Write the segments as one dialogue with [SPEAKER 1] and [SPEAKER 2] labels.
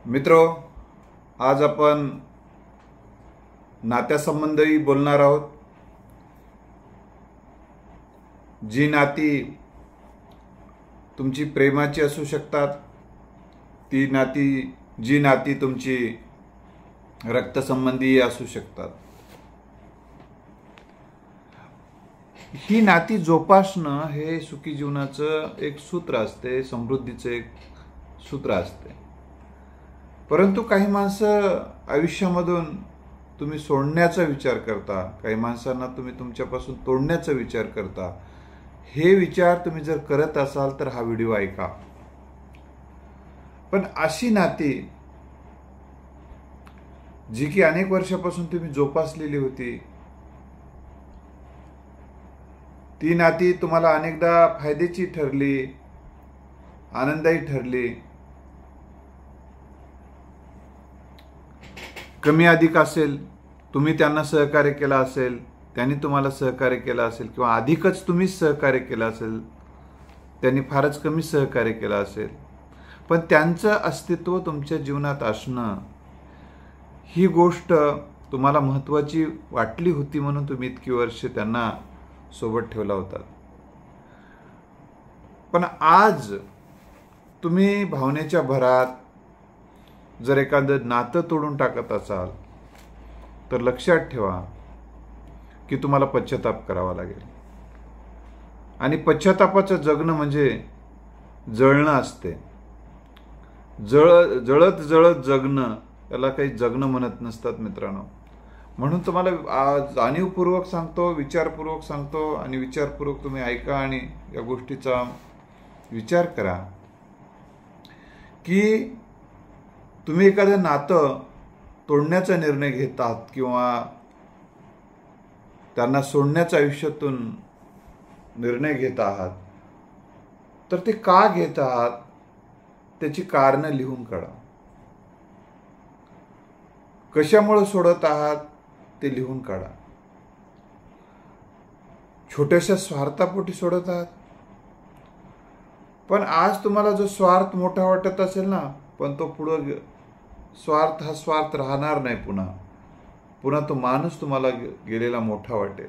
[SPEAKER 1] मित्रो, आज आपण नात्यासंबंधी बोलणार आहोत. जी नाती तुमची प्रेमाची असू शकतात, जी नाती तुमची रक्तसंबंधी असू शकतात. ही नाती जोपासणं हे सुखी जीवनाचं एक सूत्र असते, समृद्धीचं एक सूत्र असते. परंतु काही माणसं आयुष्यामधून तुम्ही सोडण्याचा विचार करता, काही माणसांना तुम्ही तुमच्यापासून तोडण्याचा विचार करता. हे विचार तुम्ही जर करत असाल तर हा व्हिडिओ ऐका. पण अशी नाती जी की अनेक वर्षापासून तुम्ही जोपासलेली होती, ती नाती तुम्हाला अनेकदा फायद्याची ठरली, आनंदायी ठरली, कमी अधिक असेल, तुम्ही त्यांना सहकार्य केलं असेल, त्यांनी तुम्हाला सहकार्य केलं असेल, किंवा अधिकच तुम्हीच सहकार्य केलं असेल, त्यांनी फारच कमी सहकार्य केलं असेल, पण त्यांचं अस्तित्व तुमच्या जीवनात असणं ही गोष्ट तुम्हाला महत्त्वाची वाटली होती, म्हणून तुम्ही इतकी वर्ष त्यांना सोबत ठेवला होता. पण आज तुम्ही भावनेच्या भरात जर एखादं नातं तोडून टाकत असाल तर लक्षात ठेवा की तुम्हाला पश्चाताप करावा लागेल. आणि पश्चातापाचं जगणं म्हणजे जळणं असते. जळत जळत जगणं, त्याला काही जगणं म्हणत नसतात मित्रांनो. म्हणून तुम्हाला जाणीवपूर्वक सांगतो, विचारपूर्वक सांगतो, आणि विचारपूर्वक तुम्ही ऐका आणि या गोष्टीचा विचार करा की तुम्ही एखादं नातं तोडण्याचा निर्णय घेत आहात किंवा त्यांना सोडण्याच्या आयुष्यातून निर्णय घेत आहात, तर ते का घेत आहात त्याची कारणं लिहून काढा. कशामुळे सोडत आहात ते लिहून काढा. छोट्याशा स्वार्थापोटी सोडत आहात, पण आज तुम्हाला जो स्वार्थ मोठा वाटत असेल ना, पण तो पुढं हा स्वार्थ राहणार नाही. पुन्हा तो माणूस तुम्हाला गेलेला मोठा वाटेल.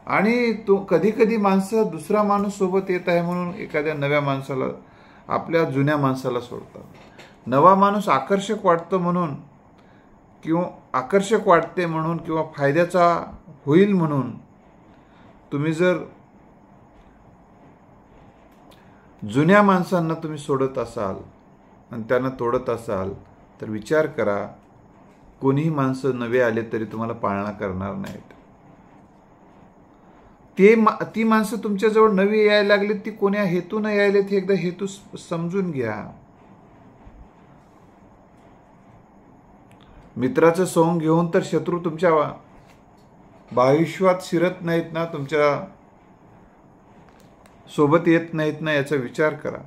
[SPEAKER 1] आणि तो कधी कधी माणसं दुसरा माणूस सोबत येत आहे म्हणून एखाद्या नव्या माणसाला, आपल्या जुन्या माणसाला सोडतात. नवा माणूस आकर्षक वाटतो म्हणून, किंवा आकर्षक वाटते म्हणून, किंवा फायद्याचा होईल म्हणून तुम्ही जर जुन्या माणसांना तुम्ही सोडत असाल आणि त्यांना तोडत असाल तर विचार करा, कोणीही माणसं नवे आले तरी तुम्हाला पाळणा करणार नाहीत. ती माणसं तुमच्याजवळ नवी यायला लागली, ती कोण्या हेतून यायलेत हे एकदा हेतू समजून घ्या. मित्राचं सोंग घेऊन तर शत्रू तुमच्या भाविष्यात शिरत नाहीत ना, तुमच्या सोबत येत नाहीत ना, याचा विचार करा.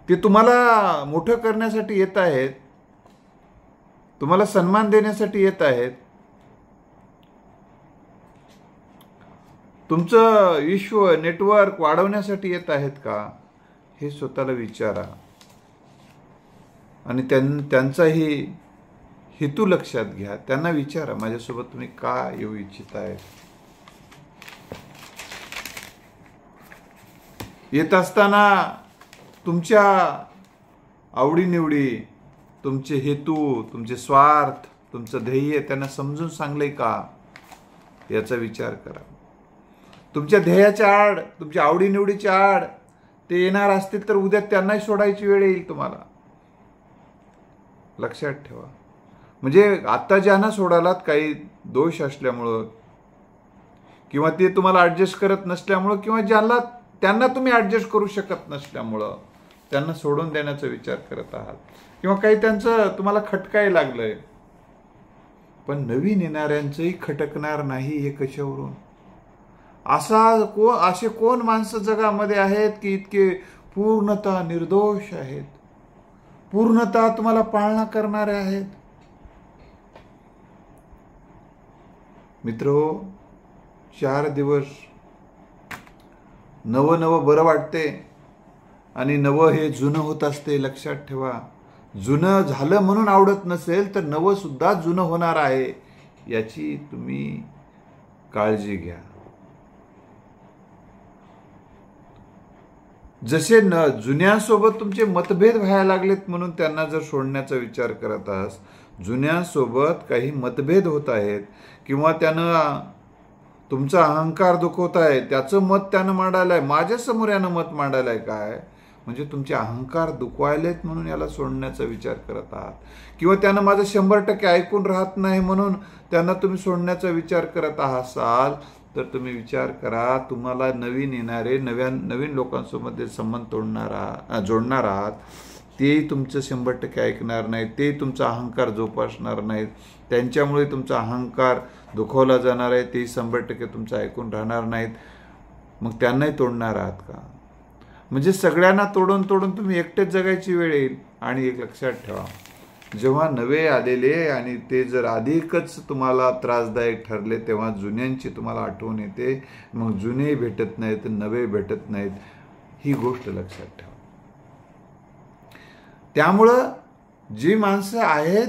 [SPEAKER 1] ते तुम्हाला मोठं करण्यासाठी येत आहेत, तुम्हाला सन्मान देण्यासाठी येत आहेत, तुमचं विश्व नेटवर्क वाढवण्यासाठी येत आहेत का, हे स्वतःला विचारा. आणि त्यांचाही हेतू लक्षात घ्या. त्यांना विचारा, माझ्यासोबत तुम्ही का येऊ इच्छिताय. येत असताना तुमच्या आवडीनिवडी, तुमचे हेतू, तुमचे स्वार्थ, तुमचं ध्येय त्यांना समजून सांगलंय का, याचा विचार करा. तुमच्या ध्येयाच्या आड, तुमच्या आवडीनिवडीच्या आड ते येणार असतील तर उद्या त्यांनाही सोडायची वेळ येईल तुम्हाला. लक्षात ठेवा. म्हणजे आता ज्यांना सोडालात काही दोष असल्यामुळं, किंवा ते तुम्हाला ऍडजस्ट करत नसल्यामुळं, किंवा त्यांना तुम्ही ऍडजस्ट करू शकत नसल्यामुळं त्यांना सोडून देण्याचा विचार करत आहात, किंवा काही त्यांचं तुम्हाला खटकाय लागलंय. पण नवीन येणाऱ्यांचंही खटकणार नाही हे कशावरून? असे कोण माणसं जगामध्ये आहेत की इतके पूर्णतः निर्दोष आहेत, पूर्णतः तुम्हाला पाळणा करणारे आहेत? मित्रो, 4 दिवस नवं बरं वाटते, आणि नवं हे जुनं होत असते. लक्षात ठेवा, जुनं झालं म्हणून आवडत नसेल तर नवं सुद्धा जुनं होणार आहे, याची तुम्ही काळजी घ्या. जसे जुन्यासोबत तुमचे मतभेद व्हायला लागलेत म्हणून त्यांना जर सोडण्याचा विचार करत आहात, जुन्यासोबत काही मतभेद होत आहेत किंवा त्यानं तुमचा अहंकार दुखवत आहे, त्याचं मत त्यानं मांडायलाय, माझ्यासमोर यानं मत मांडायलाय, काय म्हणजे तुमचे अहंकार दुखवायलेत म्हणून याला सोडण्याचा विचार करत आहात, किंवा त्यानं माझं 100% ऐकून राहत नाही म्हणून त्यांना तुम्ही सोडण्याचा विचार करत असाल, तर तुम्ही विचार करा, तुम्हाला नवीन येणारे नवीन लोकांसोबत संबंध जोडणार आहात, तेही तुमचं 100% ऐकणार नाहीत, ते तुमचा अहंकार जोपासणार नाहीत, त्यांच्यामुळे तुमचा अहंकार दुखवला जाणार आहे, ते 100% तुमचं ऐकून राहणार नाहीत. मग त्यांनाही तोडणार आहात का? म्हणजे सगळ्यांना तोडून तुम्ही एकटेच जगायची वेळ येईल. आणि एक लक्षात ठेवा, जेव्हा नवे आलेले आणि ते जर अधिकच तुम्हाला त्रासदायक ठरले, तेव्हा जुन्यांची तुम्हाला आठवण येते. मग जुने भेटत नाहीत, नवे भेटत नाहीत, ही गोष्ट लक्षात ठेवा. त्यामुळं जी माणसं आहेत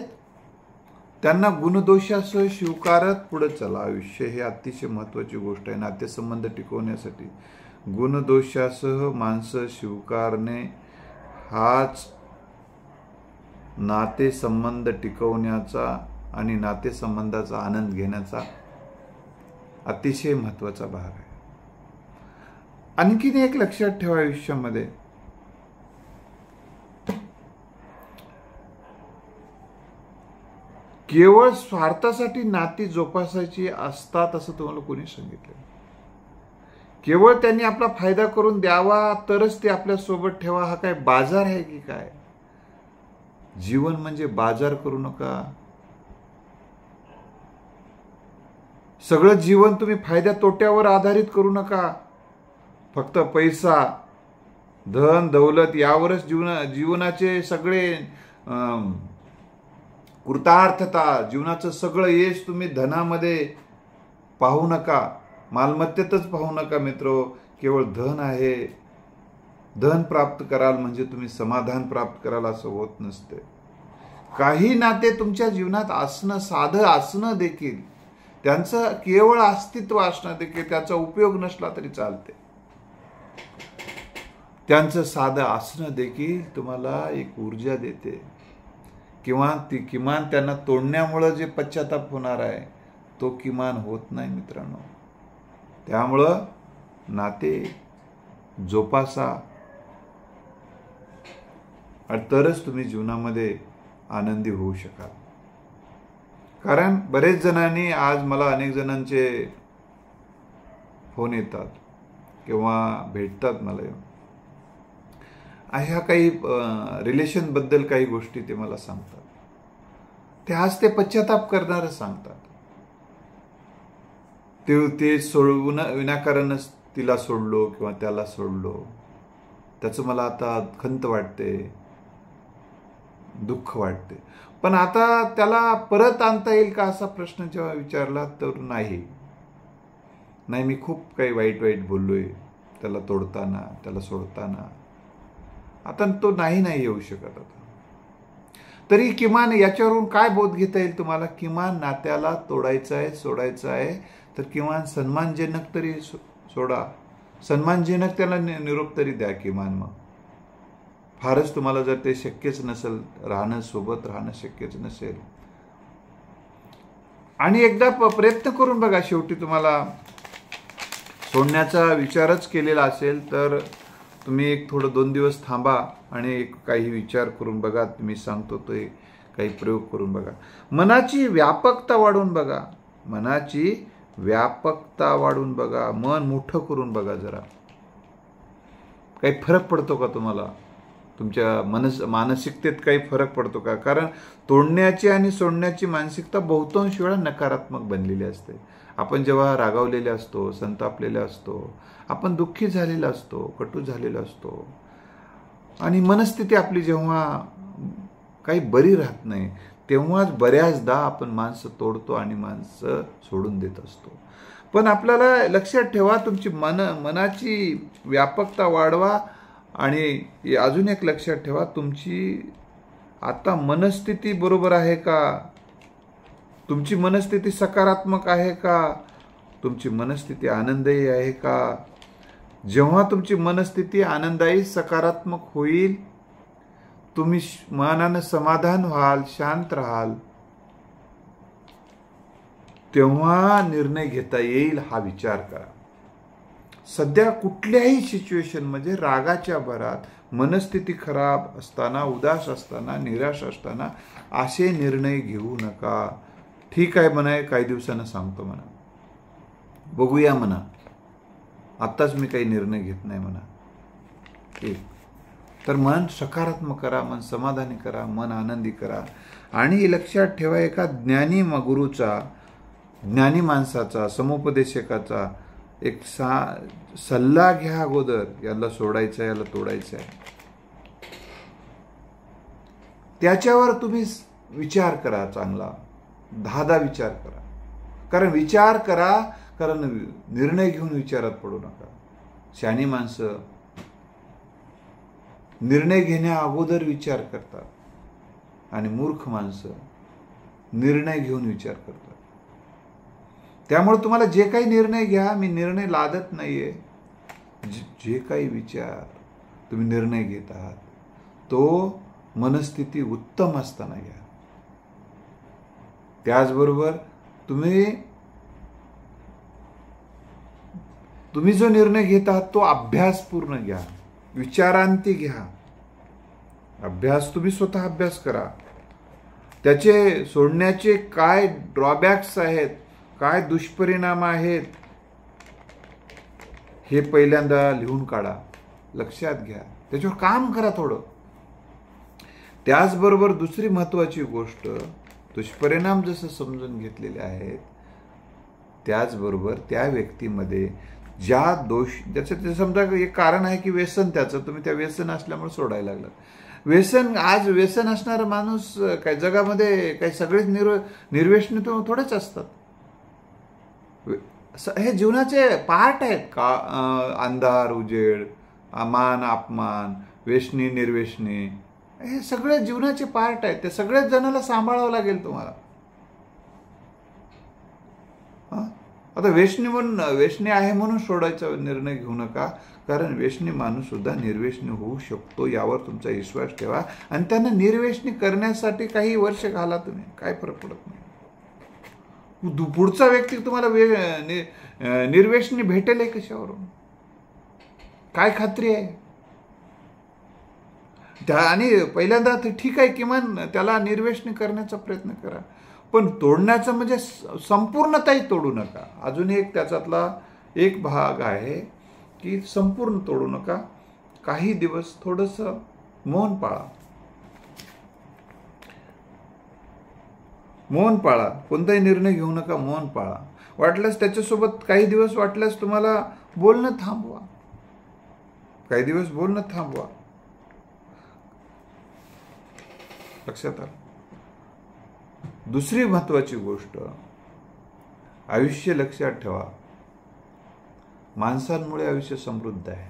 [SPEAKER 1] त्यांना गुणदोषासह स्वीकारत पुढे चला. आयुष्य हे अतिशय महत्त्वाची गोष्ट आहे. नातेसंबंध टिकवण्यासाठी गुणदोषासह माणसं स्वीकारणे हाच नातेसंबंध टिकवण्याचा आणि नातेसंबंधाचा आनंद घेण्याचा अतिशय महत्त्वाचा भाग आहे. आणखीन एक लक्षात ठेवा, आयुष्यामध्ये केवळ स्वार्थासाठी नाती जोपासायची असतात असं तुम्हाला कोणी सांगितलं? केवळ त्यांनी आपला फायदा करून द्यावा तरच ते आपल्या सोबत ठेवा, हा काय बाजार आहे की काय? जीवन म्हणजे बाजार करू नका. सगळं जीवन तुम्ही फायद्या तोट्यावर आधारित करू नका. फक्त पैसा, धन दौलत यावरच जीवनाचे सगळे कृतार्थता, जीवनाचं सगळं यश तुम्ही धनामध्ये पाहू नका, मालमत्तेतच पाहू नका मित्रो. केवळ धन आहे, धन प्राप्त कराल म्हणजे तुम्ही समाधान प्राप्त कराल असं होत नसते. काही नाते तुमच्या जीवनात असणं, साधं असणं देखील, त्यांचं केवळ अस्तित्व असणं देखील, त्याचा उपयोग नसला तरी चालते, त्यांचं साधं असणं देखील तुम्हाला एक ऊर्जा देते. किमान त्यांना तोडण्यामुळं जे पश्चाताप होणार आहे तो किमान होत नाही मित्रांनो. त्यामुळं नाते जोपासा, तरच तुम्ही जीवनामध्ये आनंदी होऊ शकाल. कारण बरेच जणांनी, आज मला अनेक जणांचे फोन येतात किंवा भेटतात मला येऊन, ह्या काही रिलेशनबद्दल काही गोष्टी ते मला सांगतात. ते आज ते पश्चाताप करणारं सांगतात. ते सोडवून विनाकारणच तिला सोडलो किंवा त्याला सोडलो, त्याचं मला आता खंत वाटते, दुःख वाटते. पण आता त्याला परत आणता येईल का असा प्रश्न जेव्हा विचारला तर नाही, मी खूप काही वाईट बोललोय त्याला तोडताना, त्याला सोडताना. आता तो नाही येऊ शकत. आता तरी किमान याच्यावरून काय बोध घेता येईल तुम्हाला? किमान नात्याला तोडायचं आहे, सोडायचं आहे तर किमान सन्मानजनक तरी सोडा, सन्मानजनक त्याला निरोप तरी द्या किमान. मग फारच तुम्हाला जर ते शक्यच नसेल, सोबत राहणं शक्यच नसेल, आणि एकदा प्रयत्न करून बघा. शेवटी तुम्हाला सोडण्याचा विचारच केलेला असेल तर तुम्ही एक थोडं 2 दिवस थांबा आणि एक काही विचार करून बघा. मी सांगतो ते काही प्रयोग करून बघा. मनाची व्यापकता वाढवून बघा, मनाची व्यापकता वाढवून बघा, मन मोठं करून बघा. जरा काही फरक पडतो का तुम्हाला? तुमच्या मानसिकतेत काही फरक पडतो का? कारण तोडण्याची आणि सोडण्याची मानसिकता बहुतांश वेळा नकारात्मक बनलेली असते. आपण जेव्हा रागावलेले असतो, संतापलेले असतो, आपण दुःखी झालेला असतो, कटू झालेला असतो, आणि मनस्थिती आपली जेव्हा काही बरी राहत नाही तेव्हाच बऱ्याचदा आपण माणसं तोडतो आणि माणसं सोडून देत असतो. पण आपल्याला लक्षात ठेवा, तुमची मनाची व्यापकता वाढवा आणि अजून एक लक्षात ठेवा, तुमची आता मनस्थिती बरोबर आहे का? तुमची मनस्थिती सकारात्मक आहे का? तुमची मनस्थिती आनंददायी आहे का? जेव्हा तुमची मनस्थिती आनंददायी सकारात्मक होईल, तुम्ही मनानं समाधान व्हाल, शांत राहाल, तेव्हा निर्णय घेता येईल हा विचार करा. सध्या कुठल्याही सिच्युएशनमध्ये रागाच्या भरात, मनस्थिती खराब असताना, उदास असताना, निराश असताना असे निर्णय घेऊ नका. ठीक आहे म्हणा, काही दिवसानं सांगतो म्हणा, बघूया म्हणा, आत्ताच मी काही निर्णय घेत नाही म्हणा. तर मन सकारात्मक करा, मन समाधानी करा, मन आनंदी करा. आणि लक्षात ठेवा, एका ज्ञानी गुरुचा, ज्ञानी माणसाचा, समुपदेशकाचा एक सल्ला घ्या अगोदर, याला सोडायचं, याला तोडायचं आहे, त्याच्यावर तुम्ही विचार करा, चांगला 10 विचार करा. कारण विचार करा, कारण निर्णय घेऊन विचारात पडू नका. शहाणी माणसं निर्णय घेण्या अगोदर विचार करतात आणि मूर्ख माणसं निर्णय घेऊन विचार करतात. त्यामुळे तुम्हाला जे काही निर्णय घ्या, मी निर्णय लादत नाहीये, जे काही विचार तुम्ही निर्णय घेत आहात तो मनस्थिती उत्तम असताना घ्या. त्याचबरोबर तुम्ही जो निर्णय घेत आहात तो अभ्यासपूर्ण घ्या, विचारांती घ्या. अभ्यास तुम्ही स्वतः अभ्यास करा. त्याचे सोडण्याचे काय ड्रॉबॅक्स आहेत, काय दुष्परिणाम आहेत, हे पहिल्यांदा लिहून काढा, लक्षात घ्या, त्याच्यावर काम करा थोडं. त्याचबरोबर दुसरी महत्वाची गोष्ट, दुष्परिणाम जसं समजून घेतलेले आहेत, त्याचबरोबर त्या व्यक्तीमध्ये ज्या ज्याचं समजा एक कारण आहे की व्यसन, त्याचं तुम्ही त्या व्यसन असल्यामुळे सोडायला लागलं. आज व्यसन असणारा माणूस काय जगामध्ये काही सगळेच निर्व्यसनी थोडेच असतात. हे जीवनाचे पार्ट आहेत का? अंधार उजेड, मान अपमान, व्यसनी निर्व्यसनी, हे सगळे जीवनाचे पार्ट आहेत. ते सगळ्याच जणाला सांभाळावं लागेल तुम्हाला. आता व्यसनी आहे म्हणून सोडायचा निर्णय घेऊ नका, कारण व्यसनी माणूस सुद्धा निर्व्यसनी होऊ शकतो, यावर तुमचा विश्वास ठेवा. आणि त्यांना निर्व्यसनी करण्यासाठी काही वर्ष घाला तुम्ही, काय फरक पडत नाही. पुढचा व्यक्ती तुम्हाला निर्व्यसनी भेटेल कशावरून? काय खात्री आहे? आणि पहिल्यांदा ठीक आहे, किमान त्याला निर्व्यसनी करण्याचा प्रयत्न करा, पण तोडण्याचं म्हणजे संपूर्णतही तोडू नका. अजून एक त्याच्यातला एक भाग आहे की संपूर्ण तोडू नका. काही दिवस थोडंसं मौन पाळा. मौन पाळा, कोणताही निर्णय घेऊ नका, मौन पाळा. वाटल्यास त्याच्यासोबत काही दिवस वाटल्यास तुम्हाला बोलणं थांबवा, काही दिवस बोलणं थांबवा. लक्षात आलं? दुसरी महत्वाची गोष्ट, आयुष्य लक्षात ठेवा, माणसांमुळे आयुष्य समृद्ध आहे.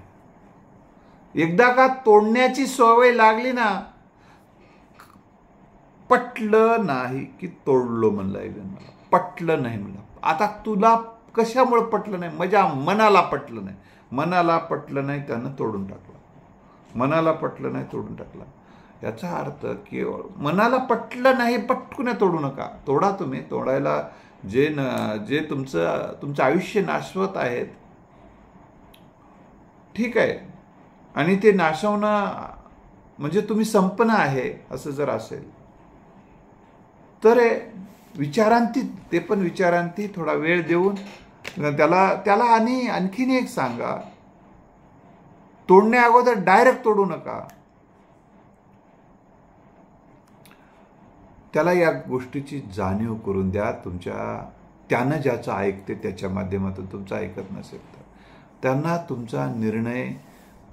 [SPEAKER 1] एकदा का तोडण्याची सवय लागली ना, पटलं नाही की तोडलो म्हणलं, मला पटलं नाही म्हणलं. आता तुला कशामुळे पटलं नाही? माझ्या मनाला पटलं नाही. मनाला पटलं नाही, त्यानं तोडून टाकलं. मनाला पटलं नाही, तोडून टाकलं. याचा अर्थ की मनाला पटलं नाही, पटकून तोडू नका. तोडा तुम्ही. तोडायला जे तुमचं आयुष्य नाशवत आहेत, ठीक आहे, आणि ते नाशवणं म्हणजे तुम्ही संपन्न आहे असं जर असेल तर विचारांती, ते पण विचारांती थोडा वेळ देऊन त्याला आणि आणखीन एक सांगा, तोडण्या अगोदर डायरेक्ट तोडू नका. त्याला या गोष्टीची जाणीव करून द्या. त्यानं ज्याचं ऐकते त्याच्या माध्यमातून तुमचं ऐकत नसेल तर त्यांना तुमचा निर्णय,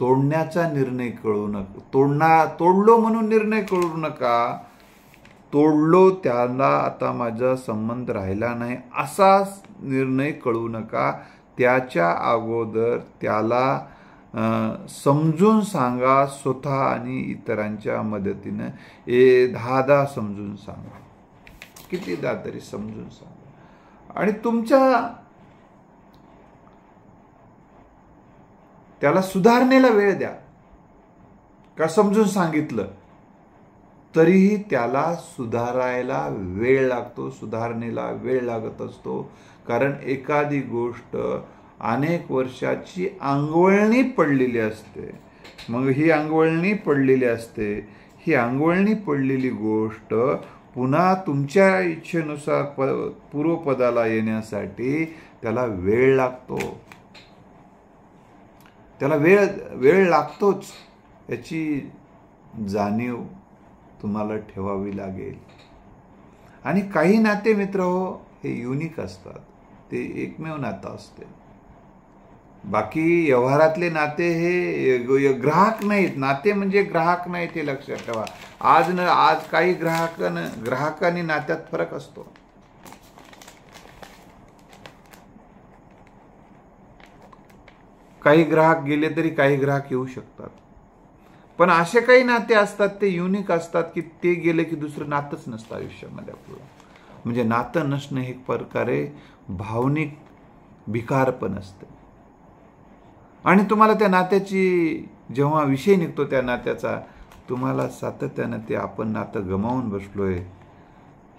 [SPEAKER 1] तोडण्याचा निर्णय कळू नका. तोडलो म्हणून निर्णय कळू नका. तोडलो, त्याला आता माझा संबंध राहिला नाही असा निर्णय कळू नका. त्याच्या अगोदर त्याला समजून सांगा, स्वतः आणि इतरांच्या मदतीनं 10 समजून सांगा, कितीदा तरी समजून सांगा. आणि त्याला सुधारणेला वेळ द्या. का समजून सांगितलं तरीही त्याला सुधारायला वेळ लागतो, सुधारणेला वेळ लागत असतो. कारण एखादी गोष्ट अनेक वर्षाची अंगवळणी पडलेली असते. मग ही अंगवळणी पडलेली असते. ही अंगवळणी पडलेली गोष्ट पुन्हा तुमच्या इच्छेनुसार पूर्वपदाला येण्यासाठी त्याला वेळ लागतो. त्याला वेळ लागतोच, याची जाणीव तुम्हाला ठेवावी लागेल. आणि काही नाते मित्र हो हे युनिक असतात, ते एकमेव नातं असते. बाकी व्यवहारातले नाते हे ग्राहक नाहीत. नाते म्हणजे ग्राहक नाहीत, हे लक्षात ठेवा. आज काही ग्राहकांनी नात्यात फरक असतो. काही ग्राहक गेले तरी काही ग्राहक येऊ शकतात. पण असे काही नाते असतात ते युनिक असतात की ते गेले की दुसरं नातंच नसतं आयुष्यामध्ये आपलं. म्हणजे नातं नसणं हे एक प्रकारे भावनिक विकार पण असतं. आणि तुम्हाला त्या नात्याची जेव्हा विषय निघतो त्या नात्याचा, तुम्हाला सातत्यानं ते आपण नातं गमावून बसलोय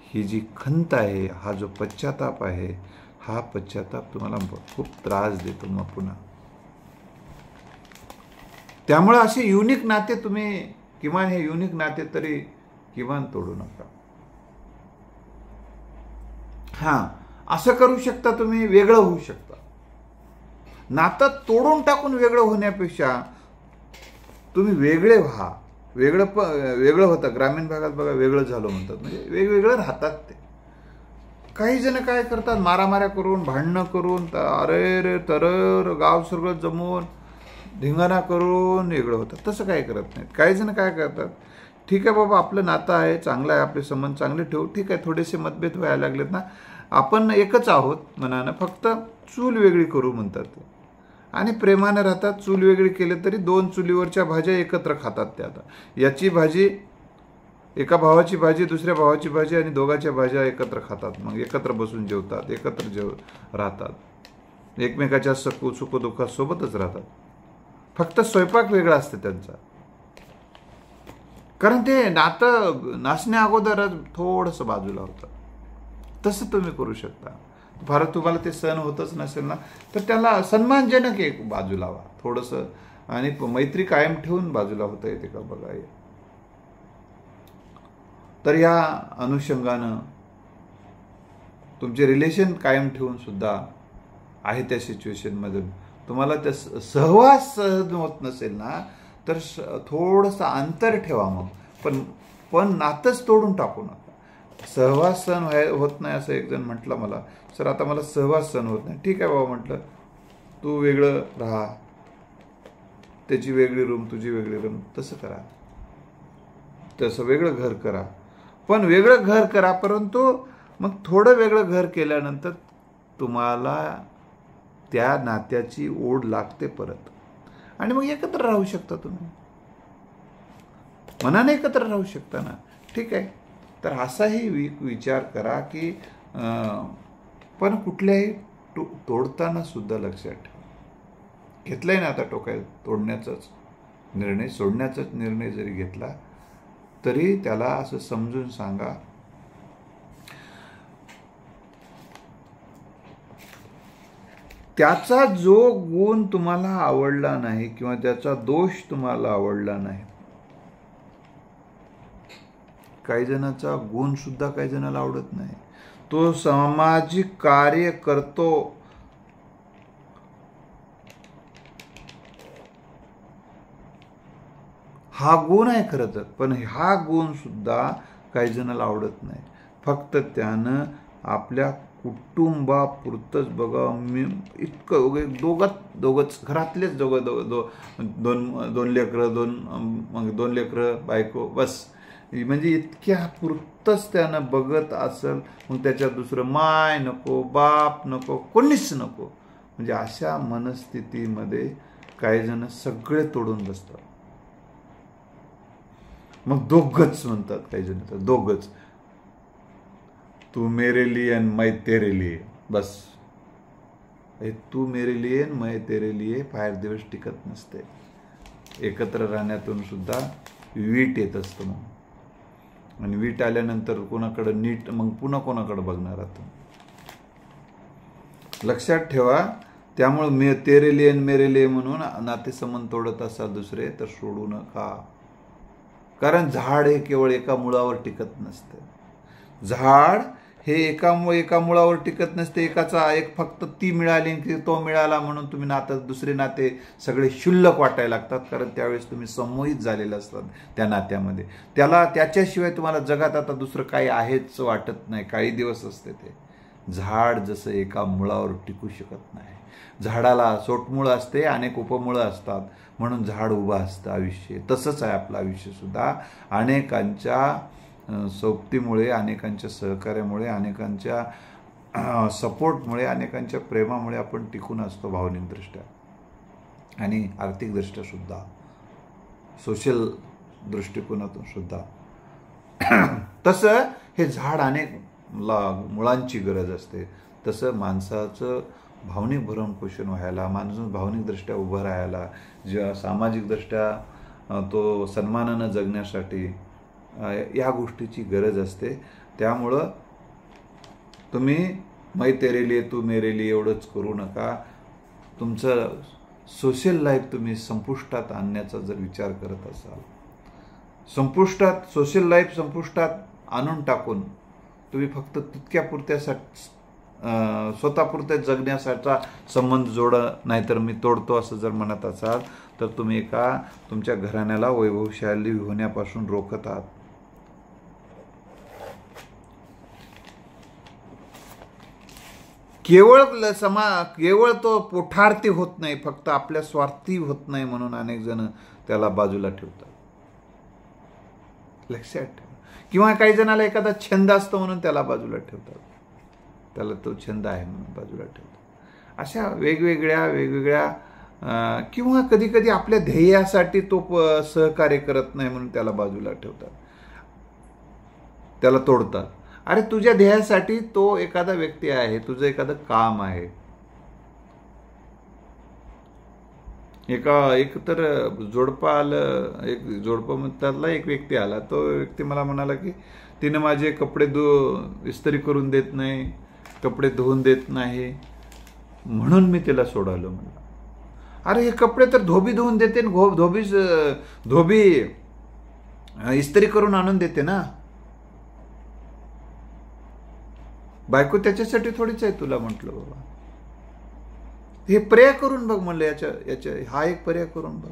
[SPEAKER 1] ही जी खंत आहे, हा जो पश्चाताप आहे, हा पश्चाताप तुम्हाला खूप त्रास देतो मग पुन्हा. त्यामुळे असे युनिक नाते तुम्ही किमान हे युनिक नाते तरी किमान तोडू नका. असं करू शकता तुम्ही, वेगळं होऊ शकता. नातं तोडून टाकून वेगळं होण्यापेक्षा तुम्ही वेगळे व्हा. वेगळं होतं. ग्रामीण भागात बघा वेगळं झालं म्हणतात, म्हणजे वेगवेगळं राहतात ते. काही जण काय करतात, मारामाऱ्या करून, भांडणं करून, अरे तर गाव सगळं जमून धिंगाणा करून वेगळं होतं. तसं काय करत नाहीत. काही जण काय करतात, ठीक आहे बाबा आपलं नातं आहे, चांगलं आहे, आपले संबंध चांगले ठेवू, ठीक आहे थोडेसे मतभेद व्हायला लागलेत ना, आपण एकच आहोत मनानं, फक्त चूल वेगळी करू म्हणतात. आणि प्रेमानं राहतात. चूल वेगळी केले तरी 2 चुलीवरच्या भाज्या एकत्र खातात. ते आता याची भाजी, एका भावाची भाजी, दुसऱ्या भावाची भाजी आणि दोघांच्या भाज्या एकत्र खातात. मग एकत्र बसून जेवतात, एकत्र राहतात, एकमेकाच्या सुखदुःखात सोबतच राहतात. फक्त स्वयंपाक वेगळा असतं त्यांचा. कारण ते नातं नाचण्या अगोदरच थोडंसं बाजूला होतं. तसं तुम्ही करू शकता. फार तुम्हाला ते सहन होतच नसेल ना, तर त्याला सन्मानजनक एक बाजूला व्हा थोडंसं. आणि मैत्री कायम ठेवून बाजूला होता येते का बघा. तर या अनुषंगानं तुमचे रिलेशन कायम ठेवून सुद्धा आहे त्या सिच्युएशनमध्ये तुम्हाला त्या सहवास सहन होत नसेल ना, तर थोडंसं अंतर ठेवा मग. पण नातंच तोडून टाकू नका. सहवास सहन होत नाही असं एक जण म्हटलं मला, सर आता मला सहवास सहन होत नाही. ठीक आहे बाबा म्हटलं, तू वेगळं राहा, त्याची वेगळी रूम, तुझी वेगळी रूम, तसं करा. तसं वेगळं घर करा. पण वेगळं घर करा, परंतु मग थोडं वेगळं घर केल्यानंतर तुम्हाला त्या नात्याची ओढ लागते परत. आणि मग एकत्र राहू शकता तुम्ही, मनाने एकत्र राहू शकता ना. ठीक आहे. तर असाही विचार करा की पण कुठल्याही तोडताना सुद्धा लक्षात ठेवा, घेतलाय ना आता तोडण्याचाच निर्णय, सोडण्याचाच निर्णय जरी घेतला तरी त्याला असं समजून सांगा, त्याचा जो गुण तुम्हाला आवडला नाही किंवा त्याचा दोष तुम्हाला आवडला नाही, काही जणांचा गुण सुद्धा काही जणाला आवडत नाही, तो सामाजिक कार्य करतो, हा गुण आहे खरं तर, पण हा गुण सुद्धा काही जणाला आवडत नाही. फक्त त्यानं आपल्या कुटुंबापुरतंच बघा, मी इतकं दोघंच घरातलेच दोन लेकरं बायको बस, म्हणजे इतक्या पुरतंच त्यानं बघत असेल. मग त्याच्यात दुसरं माय नको, बाप नको, कोणीच नको. म्हणजे अशा मनस्थितीमध्ये काही जण सगळे तोडून बसतात. मग दोघच म्हणतात काही जण, तर दोघच, तू मेरे लिए आणि मैं तेरे लिए. बस हे तू मेरे लिए आणि मैं तेरे लिए फार दिवस टिकत नसते. एकत्र राहण्यातून सुद्धा वीट येत असतं. मग आणि वीट आल्यानंतर कोणाकडे नीट मग पुन्हा कोणाकडे बघणार आता. लक्षात ठेवा. त्यामुळे मे तेरे लिए आणि मेरे लिए म्हणून नातेसंबंध तोडत असाल दुसरे तर सोडू नका. कारण झाड हे केवळ एका मुळावर टिकत नसतं. झाड हे एका मुळावर टिकत नसते. एकाचा एक फक्त ती मिळाली की तो मिळाला म्हणून तुम्ही दुसरे नाते सगळे क्षुल्लक वाटायला लागतात. कारण त्यावेळेस तुम्ही संमोहित झालेले असतात त्या नात्यामध्ये. त्याच्याशिवाय तुम्हाला जगात आता दुसरं काही आहेच वाटत नाही. काही दिवस असते ते. झाड जसं एका मुळावर टिकू शकत नाही. झाडाला सोटमुळ असते, अनेक उपमुळं असतात, म्हणून झाड उभं असतं आयुष्य. तसंच आहे आपलं आयुष्य सुद्धा. अनेकांच्या सोबतीमुळे, अनेकांच्या सहकार्यामुळे, अनेकांच्या सपोर्टमुळे, अनेकांच्या प्रेमामुळे आपण टिकून असतो भावनिकदृष्ट्या आणि आर्थिकदृष्ट्या सुद्धा, सोशल दृष्टिकोनातून सुद्धा. तसं हे झाड अनेक मुळांची गरज असते. तसं माणसाचं भावनिक भरणपोषण व्हायला, माणूस भावनिकदृष्ट्या उभं राहायला, सामाजिकदृष्ट्या तो सन्मानानं जगण्यासाठी या गोष्टीची गरज असते. त्यामुळं तुम्ही मैं तेरे लिए तू मेरे लिए एवढंच करू नका. तुमचं सोशल लाईफ तुम्ही संपुष्टात आणण्याचा जर विचार करत असाल, सोशल लाईफ संपुष्टात आणून टाकून तुम्ही फक्त तितक्यापुरत्यासाठी स्वतःपुरत्या जगण्यासाठीचा संबंध नाहीतर मी तोडतो असं जर म्हणत असाल तर तुम्ही एका तुमच्या घराण्याला वैभवशाली होण्यापासून रोखत आहात. केवळ तो पोठार्थी होत नाही, फक्त आपल्या स्वार्थी होत नाही म्हणून अनेक जण त्याला बाजूला ठेवतात. लक्षात ठेवा. किंवा काही जणाला एखादा छंद असतो म्हणून त्याला बाजूला ठेवतात. त्याला तो छंद आहे म्हणून बाजूला ठेवतात. अशा वेगवेगळ्या किंवा कधी कधी आपल्या ध्येयासाठी तो सहकार्य करत नाही म्हणून त्याला बाजूला ठेवतात, त्याला तोडतात. अरे तुझ्या ध्येयासाठी तो एखादा व्यक्ती आहे, तुझं एखादं काम आहे. एक तर जोडपं आलं, एक जोडपं त्यातला एक व्यक्ती आला. तो व्यक्ती मला म्हणाला की तिने माझे कपडे इस्त्री करून देत नाही, कपडे धुवून देत नाही, म्हणून मी तिला सोडवलं. म्हणलं अरे हे कपडे तर धोबी धुवून देते, धोबी इस्त्री करून आणून देते ना. बायको त्याच्यासाठी थोडीच आहे तुला. म्हटलं बाबा हे पर्याय करून बघ म्हणलं. याच्या हा एक पर्याय करून बघ.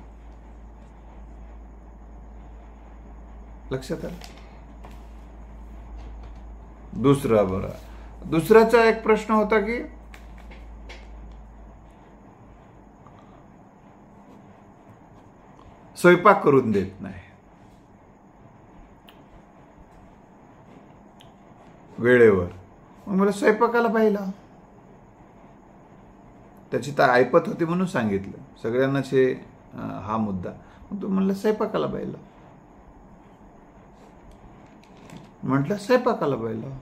[SPEAKER 1] लक्षात आलं. दुसऱ्याचा एक प्रश्न होता की स्वयंपाक करून देत नाही वेळेवर. मग मला स्वयंपाकाला पाहिला. त्याची तर ऐपत होती म्हणून सांगितलं. सगळ्यांनाच हा मुद्दा. मग तो म्हणलं स्वयंपाकाला पाहिला. म्हटलं स्वयंपाकाला पाहिला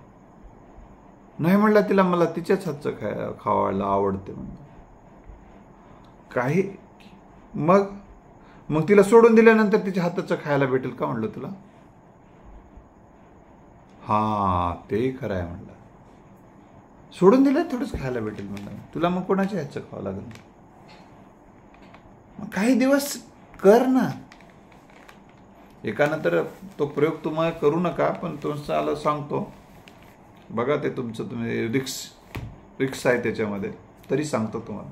[SPEAKER 1] नाही. म्हटलं तिला मला तिच्याच हातचं खावायला आवडते म्हणलं. काही मग तिला सोडून दिल्यानंतर तिच्या हाताचं खायला भेटेल का म्हणलं तुला. हा तेही खरं आहे म्हणलं. सोडून दिलं थोडंच खायला भेटेल म्हणलं तुला. मग कोणाच्या ह्याचं खावं लागेल. मग काही दिवस कर ना. एकानंतर तो प्रयोग तुम्हाला करू नका, पण तुम्हाला सांगतो बघा. ते तुमचं तुम्ही रिक्स आहे त्याच्यामध्ये, तरी सांगतो तुम्हाला.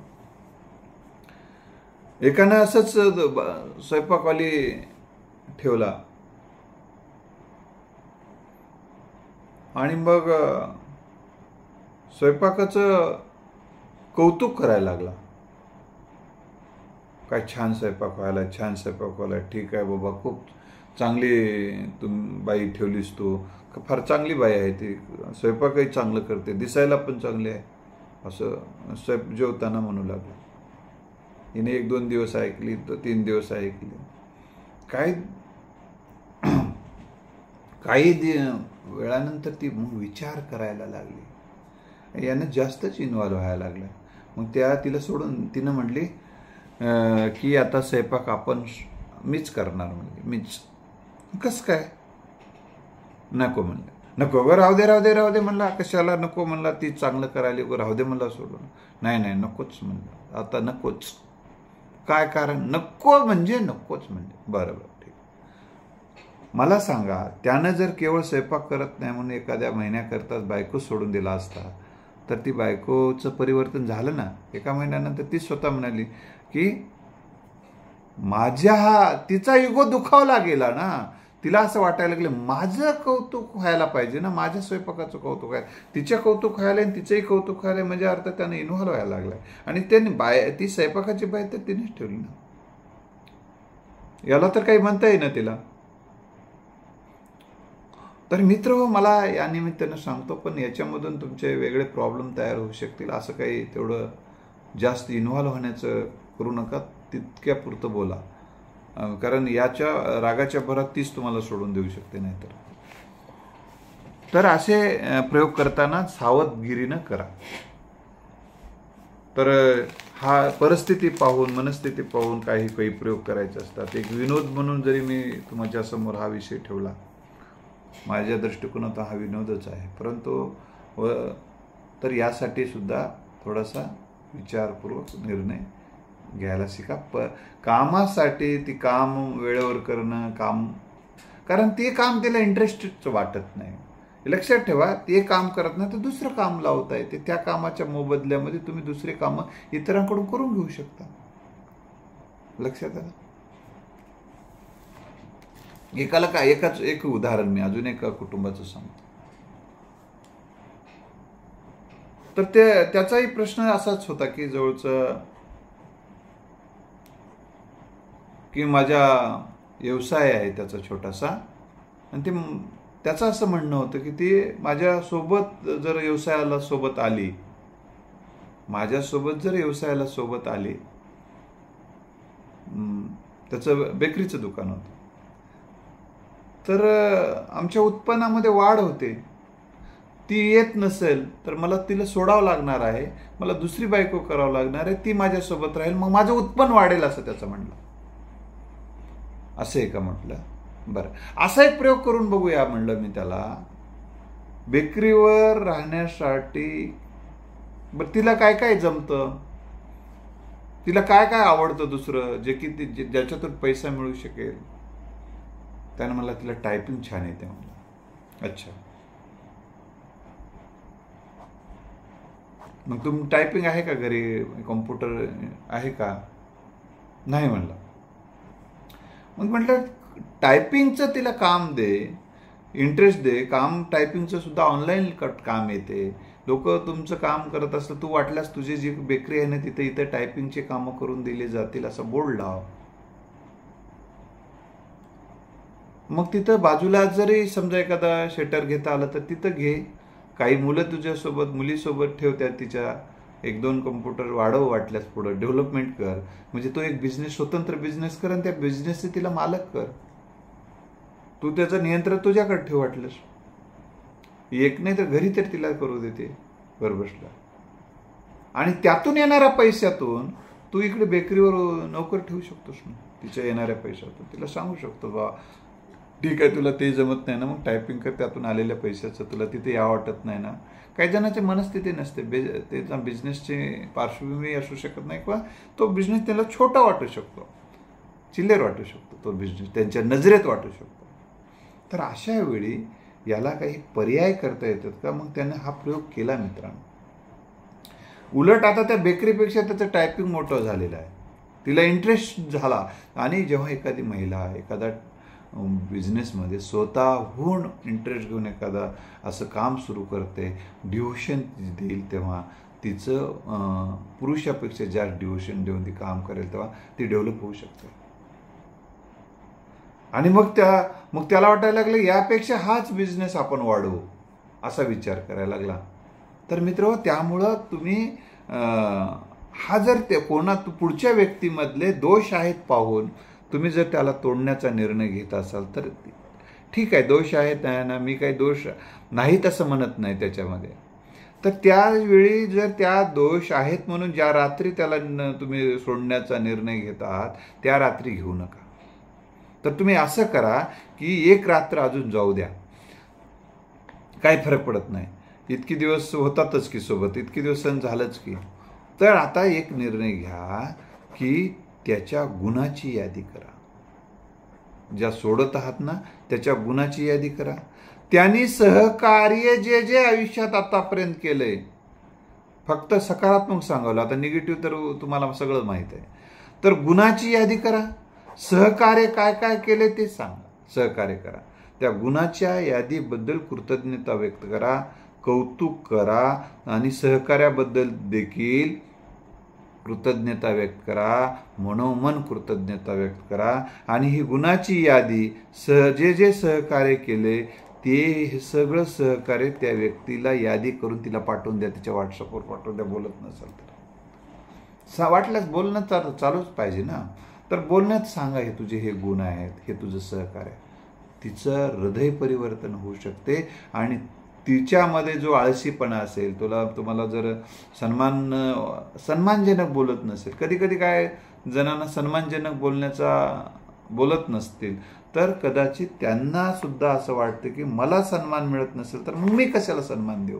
[SPEAKER 1] एकानं असंच स्वयंपाकवाली ठेवला आणि मग स्वयंपाकाचं कौतुक करायला लागला. काय छान स्वयंपाक व्हायला, छान स्वयंपाक व्हायला. ठीक आहे बाबा, खूप चांगली बाई ठेवलीस तू. फार चांगली बाई आहे ती, स्वयंपाकही चांगलं करते, दिसायला पण चांगली आहे, असं जेवताना म्हणू लागला. हिने 1-2 दिवस ऐकली, तर 3 दिवस ऐकली. काही वेळानंतर ती मग विचार करायला लागली. यानं जास्तच इन्व्हॉल्व व्हायला लागला. मग तिला सोडून तिनं म्हटली की आता स्वयंपाक मीच करणार. म्हणजे मीच. कसं काय? नको म्हणलं. नको गं, राहू दे म्हणला. कशाला नको म्हणला? ती चांगलं करायला गो, राहू दे म्हणला सोडून. नाही नकोच म्हणलं, आता नकोच. काय कारण? नको म्हणजे नकोच म्हणजे. बरं ठीक. मला सांगा, त्यानं जर केवळ स्वयंपाक करत नाही म्हणून एखाद्या महिन्याकरताच बायको सोडून दिला असता तर ती बायकोचं परिवर्तन झालं ना. एका महिन्यानंतर ती स्वतः म्हणाली की तिचा इगो दुखावला गेला ना. तिला असं वाटायला लागलं माझं कौतुक व्हायला पाहिजे ना, माझ्या स्वयंपाकाचं कौतुक व्हायला. तिच्या कौतुक व्हायला आणि तिचंही कौतुक व्हायला म्हणजे अर्थ त्यानं इन्व्हॉल्व व्हायला लागलाय. आणि त्याने ती स्वयंपाकाची बाई तर तिनेच ठेवली ना. याला तर काही म्हणता येईना तिला. तर मित्र, मला या निमित्तानं सांगतो, पण याच्यामधून तुमचे वेगळे प्रॉब्लेम तयार होऊ शकतील. असं काही तेवढं जास्त इन्व्हॉल्व होण्याचं करू नका. तितक्या पुरतं बोला, कारण याच्या रागाच्या भरात तीच तुम्हाला सोडून देऊ शकते. नाहीतर तर असे प्रयोग करताना सावधगिरीनं करा. तर हा परिस्थिती पाहून, मनस्थिती पाहून काही प्रयोग करायचे असतात. एक विनोद म्हणून जरी मी तुमच्या समोर हा विषय ठेवला, माझ्या दृष्टिकोनातून हा विनोदच आहे, परंतु तर यासाठी सुद्धा थोडासा विचारपूर्वक निर्णय घ्यायला शिका. कामासाठी ती काम वेळेवर करणं, कारण ते काम तिला इंटरेस्टेड वाटत नाही. लक्षात ठेवा, ते काम करत नाही तर दुसरं काम लावता येते. त्या कामाच्या मोबदल्यामध्ये तुम्ही दुसरे कामं इतरांकडून करून घेऊ शकता. लक्षात आलं? एक उदाहरण मी अजून एका कुटुंबाचं सांगतो. तर त्याचाही प्रश्न असाच होता की जवळचं की माझा व्यवसाय आहे त्याचा छोटासा, आणि त्याचं असं म्हणणं होतं की ती माझ्यासोबत जर व्यवसायाला सोबत आली, त्याचं बेकरीचं दुकान होतं, तर आमच्या उत्पन्नामध्ये वाढ होते. ती येत नसेल तर मला तिला सोडावं लागणार आहे, मला दुसरी बायको करावं लागणार आहे, ती माझ्यासोबत राहील, मग माझं उत्पन्न वाढेल असं त्याचं म्हणलं. असं आहे का म्हटलं. बरं, असा एक प्रयोग करून बघूया म्हणलं मी त्याला. बेकरीवर राहण्यासाठी बरं तिला काय काय जमतं, तिला काय काय आवडतं दुसरं जे की ज्याच्यातून पैसा मिळू शकेल. त्यानं मला तिला टायपिंग छान येते म्हणलं. अच्छा, मग तुम्ही टायपिंग आहे का घरी, कॉम्प्युटर आहे का? नाही म्हणलं. मग म्हटलं टायपिंगचं तिला काम दे, इंटरेस्ट दे. काम टायपिंगचं सुद्धा ऑनलाईन काम येते. लोक तुमचं काम करत असतं, तू वाटल्यास तुझी जी बेकरी आहे ना तिथे इथे टायपिंगचे कामं करून दिले जातील असं बोर्ड लाव. मग तिथं बाजूला जरी समजा एखादा शटर घेता आलं तर तिथं घे. काही मुलं तुझ्यासोबत, मुलीसोबत ठेवत्यात, तिच्या 1-2 कॉम्प्युटर वाढव, वाटल्यास पुढं डेव्हलपमेंट कर. म्हणजे तो एक बिझनेस, स्वतंत्र बिझनेस कर, आणि त्या बिझनेसचे तिला मालक कर. तू त्याचं नियंत्रण तुझ्याकडे ठेव. वाटलंस एक नाही तर घरी तर तिला करू देते बरोबरला. आणि त्यातून येणाऱ्या पैशातून तू इकडे बेकरीवर नोकर ठेवू शकतोस ना. तिच्या येणाऱ्या पैशातून तिला सांगू शकतो, बा ठीक आहे तुला ते जमत नाही ना, मग टायपिंग कर, त्यातून आलेल्या पैशाचं तुला तिथे या वाटत नाही ना. काही जणांची मनस्थिती नसते, त्याचा बिझनेसची पार्श्वभूमी असू शकत नाही, किंवा तो बिझनेस त्याला छोटा वाटू शकतो, चिल्लर वाटू शकतो, तो बिझनेस त्यांच्या नजरेत वाटू शकतो. तर अशा वेळी याला काही पर्याय करता येतात का? मग त्याने हा प्रयोग केला मित्रांनो. उलट आता त्या बेकरीपेक्षा त्याचं टायपिंग मोठं झालेलं आहे, तिला इंटरेस्ट झाला. आणि जेव्हा एखादी महिला एखादा बिझनेसमध्ये स्वतःहून इंटरेस्ट घेऊन एखादा असं काम सुरू करते, डिव्होशन देईल, तेव्हा तिचं पुरुषापेक्षा जास्त डिव्होशन देऊन ती काम करेल, तेव्हा ती डेव्हलप होऊ शकते. आणि मग त्याला वाटायला लागलं यापेक्षा हाच बिझनेस आपण वाढवू, असा विचार करायला लागला. तर मित्र, त्यामुळं तुम्ही हा जर ते पुढच्या व्यक्तीमधले दोष आहेत पाहून तुम्ही जर त्याला तोडण्याचा निर्णय घेत असाल तर ठीक आहे, दोष आहेत ना, मी काही दोष नाही तसं म्हणत नाही त्याच्यामध्ये. तर त्यावेळी जर त्या दोष आहेत म्हणून ज्या रात्री त्याला तुम्ही सोडण्याचा निर्णय घेत आहात त्या रात्री घेऊ नका. तर तुम्ही असं करा की एक रात्र अजून जाऊ द्या, काही फरक पडत नाही, इतकी दिवस होतातच की सोबत, इतके दिवस सण झालंच की. तर आता एक निर्णय घ्या की त्याच्या गुणाची यादी करा. ज्या सोडत आहात ना त्याच्या गुणाची यादी करा. त्यांनी सहकार्य जे जे आयुष्यात आतापर्यंत केलंय, फक्त सकारात्मक सांगावलं, आता निगेटिव्ह तर तुम्हाला सगळं माहित आहे. तर गुणाची यादी करा. सहकार्य काय काय केले ते सांगा, सहकार्य करा. त्या गुणाच्या यादीबद्दल कृतज्ञता व्यक्त करा, कौतुक करा आणि सहकार्याबद्दल देखील कृतज्ञता व्यक्त करा, मनोमन कृतज्ञता व्यक्त करा. आणि ही गुणाची यादी जे जे सहकार्य केले ते सगळं सहकार्य त्या व्यक्तीला यादी करून तिला पाठवून द्या, तिच्या व्हॉट्सअपवर पाठवून द्या. बोलत नसाल तर वाटल्यास बोलणं चालूच पाहिजे ना. तर बोलण्यात सांगा हे तुझे हे गुण आहेत, हे तुझं सहकार्य. तिचं हृदय परिवर्तन होऊ शकते. आणि तिच्यामध्ये जो आळशीपणा असेल, तुम्हाला जर सन्मानजनक बोलत नसेल, कधी कधी काय जणांना सन्मानजनक बोलत नसतील तर कदाचित त्यांना सुद्धा असं वाटतं की मला सन्मान मिळत नसेल तर मग मी कशाला सन्मान देऊ,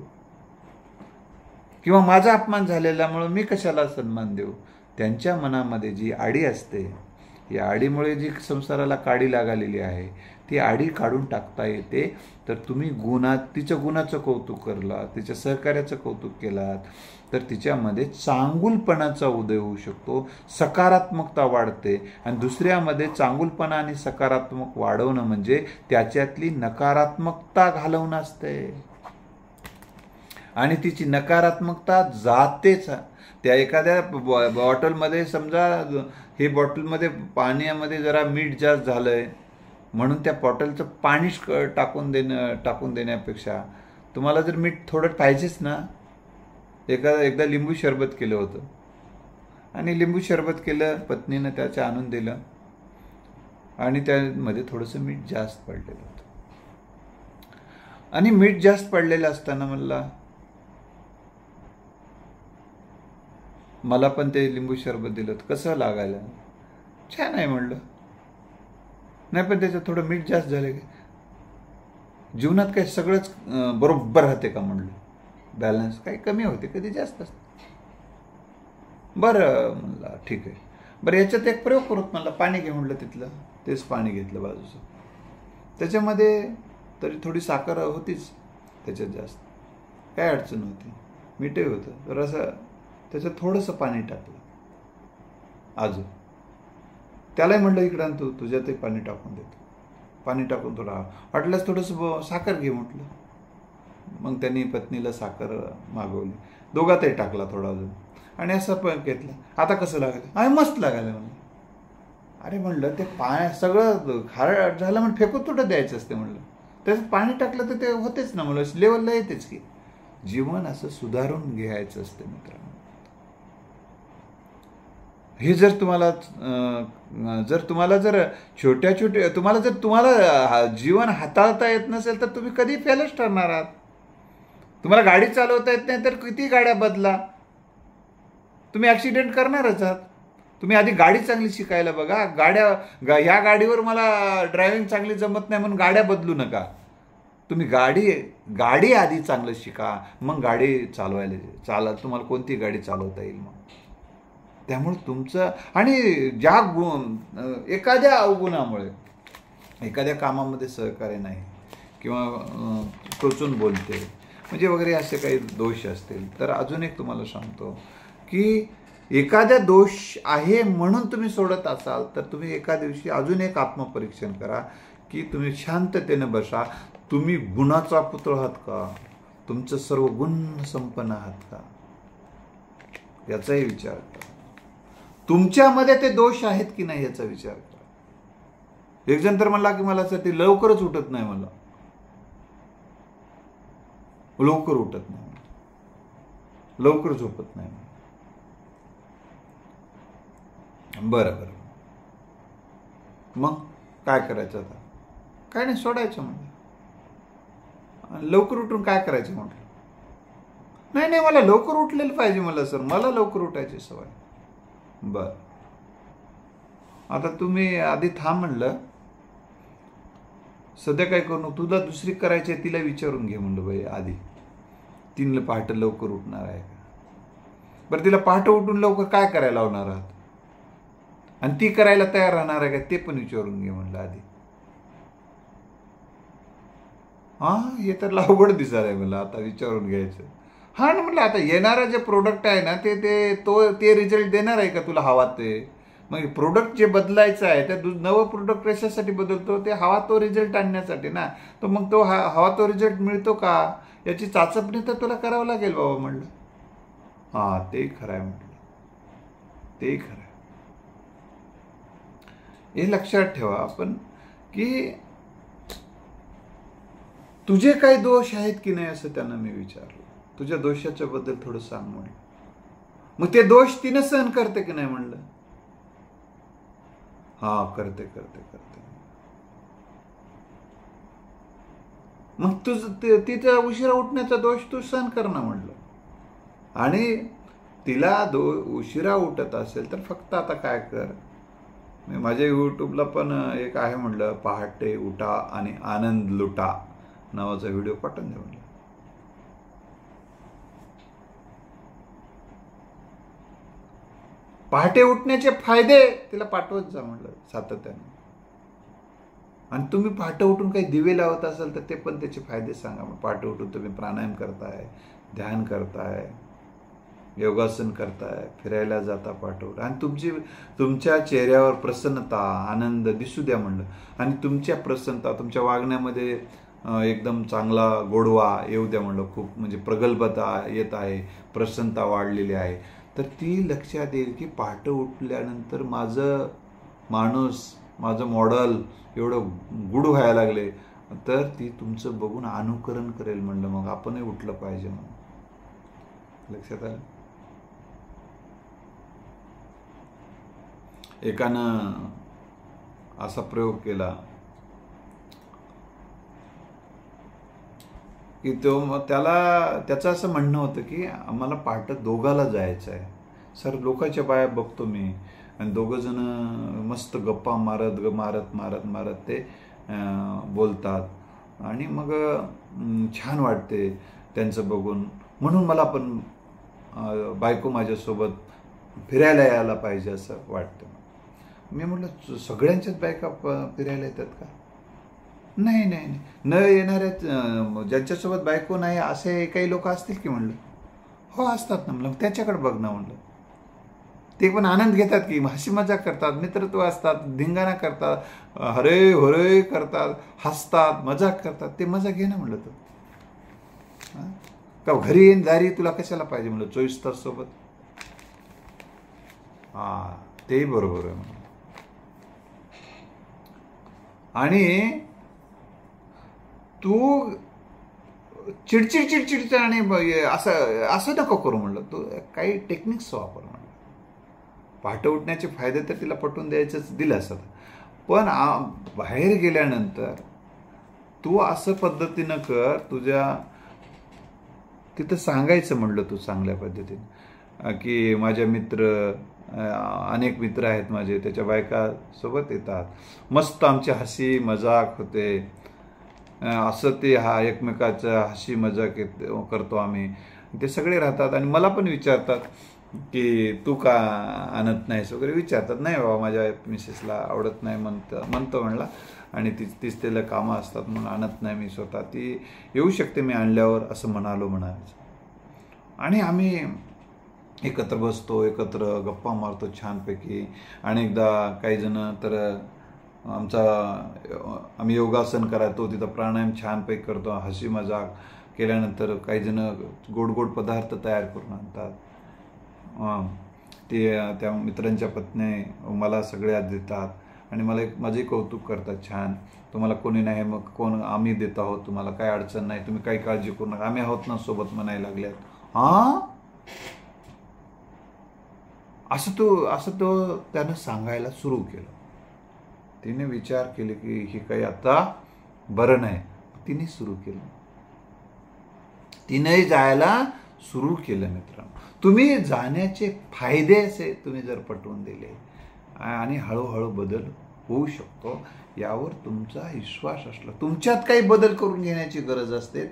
[SPEAKER 1] किंवा माझा अपमान झालेल्यामुळे मी कशाला सन्मान देऊ. त्यांच्या मनामध्ये जी आडी असते, या आडीमुळे जी संसाराला काडी लागालेली आहे ती आडी काढून टाकता येते. तर तुम्ही तिच्या गुणाचं कौतुक करलात, तिच्या सहकार्याचं कौतुक केलात तर तिच्यामध्ये चांगुलपणाचा उदय होऊ शकतो, सकारात्मकता वाढते. आणि दुसऱ्यामध्ये चांगुलपणा आणि सकारात्मक वाढवणं म्हणजे त्याच्यातली नकारात्मकता घालवणं असते. आणि तिची नकारात्मकता जातेच. त्या एखाद्या बॉटलमध्ये समजा हे बॉटलमध्ये पाण्यामध्ये जरा मीठ जास्त झालंय म्हणून त्या बॉटलचं पाणी टाकून देण्यापेक्षा तुम्हाला जर मीठ थोडं पाहिजेच ना. एकदा लिंबू सरबत केलं होतं आणि लिंबू सरबत केलं, पत्नीनं त्याच्या आणून दिलं आणि त्यामध्ये थोडंसं मीठ जास्त पडलेलं होतं. आणि मीठ जास्त पडलेलं असताना मला पण ते लिंबू सरबत दिलं होतं. कसं लागायला? छान आहे म्हणलं. नाही पण त्याच्यात थोडं मीठ जास्त झालं की जीवनात काही सगळंच बरोबर राहते का म्हणलं? बॅलन्स काही कमी होते, कधी जास्त असते. बरं म्हणलं ठीक आहे. बरं याच्यात एक प्रयोग करत म्हणलं, पाणी घे म्हणलं तिथलं. तेच पाणी घेतलं बाजूचं. त्याच्यामध्ये तरी थोडी साखर होतीच त्याच्यात जास्त, काय अडचण होती, मीठही होतं. तर असं त्याच्यात थोडंसं पाणी टाकलं अजून. त्यालाही म्हणलं इकडं तुझ्यातही पाणी टाकून देतो. पाणी टाकून थोडं वाटल्यास थोडंसं साखर घे म्हटलं. मग त्यांनी पत्नीला साखर मागवली, दोघातही टाकला थोडा अजून आणि असं पण घेतलं. आता कसं लागायला? अरे मस्त लागायला म्हणलं. अरे म्हणलं ते सगळं खारट झालं म्हणून फेकून थोडं द्यायचं असते म्हणलं. त्याच्यात पाणी टाकलं तर ते होतेच ना म्हणलं, लेवलला येतेच की. जीवन असं सुधारून घ्यायचं असते मित्रांनो. हे जर तुम्हाला जीवन हाताळता येत नसेल तर तुम्ही कधी फेलच ठरणार आहात. तुम्हाला गाडी चालवता येत नाही तर किती गाड्या बदला, तुम्ही ऍक्सिडेंट करणारच आहात. तुम्ही आधी गाडी चांगली शिकायला बघा. ह्या गाडीवर मला ड्रायव्हिंग चांगली जमत नाही म्हणून गाड्या बदलू नका. तुम्ही गाडी आधी चांगलं शिका, मग गाडी तुम्हाला कोणती गाडी चालवता येईल. मग त्यामुळे तुमचं आणि एखाद्या अवगुणामुळे एखाद्या कामामध्ये सहकार्य नाही किंवा टोचून बोलते म्हणजे वगैरे असे काही दोष असतील तर अजून एक तुम्हाला सांगतो की एखाद्या दोष आहे म्हणून तुम्ही सोडत असाल तर तुम्ही एका दिवशी अजून एक आत्मपरीक्षण करा की तुम्ही शांततेने बसा. तुम्ही गुणाचा पुत्र आहात का? तुमचं सर्व गुण संपन्न आहात का? याचाही विचार करा. तुमच्यामध्ये ते दोष आहेत की नाही याचा विचार करा. एक जण तर म्हणला की मला साठी लवकरच उठत नाही, मला लवकर उठत नाही, लवकर झोपत नाही. बरं बरं, मग काय करायचं आता? काय नाही, सोडायचं म्हणलं. लवकर उठून काय करायचं म्हटलं? नाही नाही, मला लवकर उठलेलं पाहिजे मला सर, मला लवकर उठायची सवय. बर, आता तुम्ही आधी थांब म्हणलं, सध्या काय करू, तुला दुसरी करायची आहे तिला विचारून घे म्हणलं बाई आधी, तिला पहाटे लवकर उठणार आहे का? बरं, तिला पहाटे उठून लवकर काय करायला लावणार आहात आणि ती करायला तयार राहणार आहे का ते पण विचारून घे म्हणलं आधी. हा, हे तर अवघड दिसणार आहे मला, आता विचारून घ्यायचं. हा ना, म्हटलं आता येणारं जे प्रोडक्ट आहे ना ते रिझल्ट देणार आहे का तुला हवा ते? मग प्रोडक्ट जे बदलायचं आहे ते नवं प्रोडक्ट कशासाठी बदलतो? ते हवा तो रिझल्ट आणण्यासाठी ना. तर मग तो हवा तो रिझल्ट मिळतो का याची चाचपणी तर तुला करावं लागेल बाबा म्हणलं. हा, ते खरं आहे म्हटलं, ते खरं आहे. हे लक्षात ठेवा आपण की तुझे काही दोष आहेत की नाही असं त्यांना मी विचारलं. तुझ्या दोषाच्या बद्दल थोडं सांग म्हणलं. मग ते दोष तिनं सहन करते की नाही म्हणलं. हा, करते करते करते. मग तुझं तिचा उशिरा उठण्याचा दोष तू सहन कर ना म्हणलं. आणि तिला उशिरा उठत असेल तर फक्त आता काय कर, मी माझ्या यूट्यूबला पण एक आहे म्हणलं, पहाटे उठा आणि आनंद लुटा नावाचा व्हिडिओ पाठवून दे म्हणलं. पहाटे उठण्याचे फायदे तिला पाठवत जा म्हणलं सातत्याने. आणि तुम्ही पहाटे उठून काही दिवे लावत असाल तर ते पण त्याचे फायदे सांगा. मग पहाटे उठून तुम्ही प्राणायाम करताय, ध्यान करताय, योगासन करताय, फिरायला जाता पहाटे उठून, आणि तुमच्या चेहऱ्यावर प्रसन्नता, आनंद दिसू द्या म्हणलं. आणि तुमच्या प्रसन्नता, तुमच्या वागण्यामध्ये एकदम चांगला गोडवा येऊ द्या म्हणलं. खूप म्हणजे प्रगल्भता येत आहे, प्रसन्नता वाढलेली आहे, तर ती लक्षात येईल की पहाटे उठल्यानंतर माझं माणूस, माझं मॉडेल एवढं गुड व्हायला लागले, तर ती तुमचं बघून अनुकरण करेल म्हणलं. मग आपणही उठलं पाहिजे म्हणून. लक्षात आलं? एकानं असा प्रयोग केला की त्याचं असं म्हणणं होतं की आम्हाला पहाटे दोघाला जायचं आहे. सर, लोकांच्या बाया बघतो मी, आणि दोघं जण मस्त गप्पा मारत मारत मारत मारत ते बोलतात आणि मग छान वाटते त्यांचं बघून. म्हणून मला पण बायको माझ्यासोबत फिरायला यायला पाहिजे असं वाटतं. मी म्हटलं, सगळ्यांच्याच बायका फिरायला येतात का? नाही नाही नाही, न येणाऱ्या ज्यांच्यासोबत बायको नाही असे काही लोक असतील की म्हणलं. हो, असतात ना. म्हणलं त्याच्याकडे बघ ना म्हणलं. ते पण आनंद घेतात की, हसी मजाक करतात, मित्रत्व असतात, धिंगाणा करतात, हरे होरे करतात, हसतात, मजाक करतात. ते मजा घे ना म्हणलं. तू का घरी येईन दारी तुला कशाला पाहिजे म्हणलं 24 तास सोबत? हा, तेही बरोबर आहे म्हणलं. आणि तू चिडचिड चिडचिड आणि असं नको करू म्हणलं. तू काही टेक्निक्स वापर म्हणलं. पहाटे उठण्याचे फायदे तर तिला पटवून द्यायचंच दिलं असत, पण बाहेर गेल्यानंतर तू असं पद्धतीनं कर, तुझ्या तिथं सांगायचं म्हणलं तू चांगल्या पद्धतीने की माझ्या अनेक मित्र आहेत माझे, त्याच्या बायका सोबत येतात, मस्त आमची हसी मजाक होते, असं ते एकमेकाचं हसी मजाक करतो आम्ही. ते सगळे राहतात आणि मला पण विचारतात की तू का आणत नाहीस वगैरे विचारतात. नाही बाबा, माझ्या मिसेसला आवडत नाही म्हणतो म्हणला, आणि तीच त्याला कामं असतात म्हणून आणत नाही मी स्वतः. ती येऊ शकते मी आणल्यावर असं म्हणायचं. आणि आम्ही एकत्र बसतो, एकत्र गप्पा मारतो छानपैकी. आणि एकदा काही जण तर आम्ही योगासन करायचो, तिथं प्राणायाम छानपैकी करतो, हसी मजाक केल्यानंतर काही जण गोड गोड पदार्थ तयार करून आणतात. ते त्या मित्रांच्या पत्नी मला सगळ्या देतात आणि माझे कौतुक करतात. छान, तुम्हाला कोणी नाही मग कोण, आम्ही देत आहोत, तुम्हाला काय अडचण नाही, तुम्ही काही काळजी करू नका, आम्ही आहोत ना सोबत म्हणायला लागल्यात. असं तो त्यानं सांगायला सुरू केलं. तिने विचार केले की हे काही आता बरं नाही. तिने सुरू केलं, तिने जायला सुरू केलं. मित्रांनो, तुम्ही जाण्याचे फायदे असे तुम्ही जर पटवून दिले आणि हळूहळू बदल होऊ शकतो यावर तुमचा विश्वास असला, तुमच्यात काही बदल करून घेण्याची गरज असते,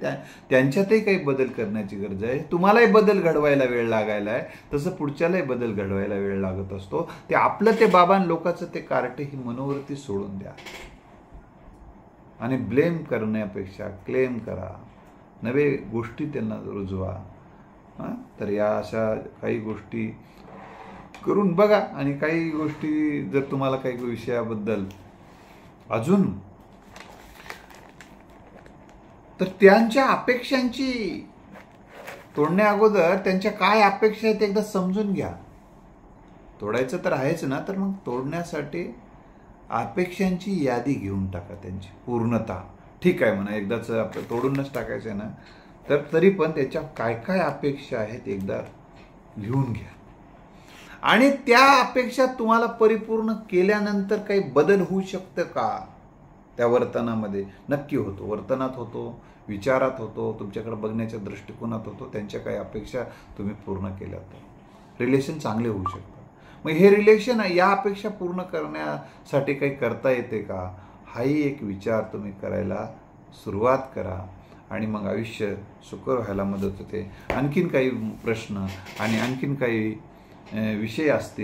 [SPEAKER 1] त्यांच्यातही काही बदल करण्याची गरज आहे. तुम्हालाही बदल घडवायला वेळ लागायला आहे, तसं पुढच्यालाही बदल घडवायला वेळ लागत असतो. ते आपलं ते बाबां लोकांचं ते कार्टे ही मनोवृत्ती सोडून द्या आणि ब्लेम करण्यापेक्षा क्लेम करा, नवे गोष्टी त्यांना रुजवा. तर या अशा काही गोष्टी करून बघा. आणि काही गोष्टी जर तुम्हाला काही विषयाबद्दल अजून तर त्यांच्या अपेक्षांची तोडण्या अगोदर त्यांच्या काय अपेक्षा आहेत एकदा समजून घ्या. तोडायचं तर आहेच ना, तर मग तोडण्यासाठी अपेक्षांची यादी घेऊन टाका, त्यांची पूर्णता. ठीक आहे म्हणा, एकदाच तोडूनच टाकायचं आहे ना, तर तरी पण त्याच्या काय काय अपेक्षा आहेत एकदा लिहून घ्या. आणि त्या अपेक्षा तुम्हाला परिपूर्ण केल्यानंतर काही बदल होऊ शकतं का त्या वर्तनामध्ये? नक्की होतो. वर्तनात होतो, विचारात होतो, तुमच्याकडे बघण्याच्या दृष्टिकोनात होतो. त्यांच्या काही अपेक्षा तुम्ही पूर्ण केल्या तर रिलेशन चांगले होऊ शकतं. मग हे रिलेशन या अपेक्षा पूर्ण करण्यासाठी काही करता येते का, हाही एक विचार तुम्ही करायला सुरुवात करा आणि मग आयुष्य सुकर व्हायला मदत होते. आणखीन काही प्रश्न आणि आणखीन काही विषय असतील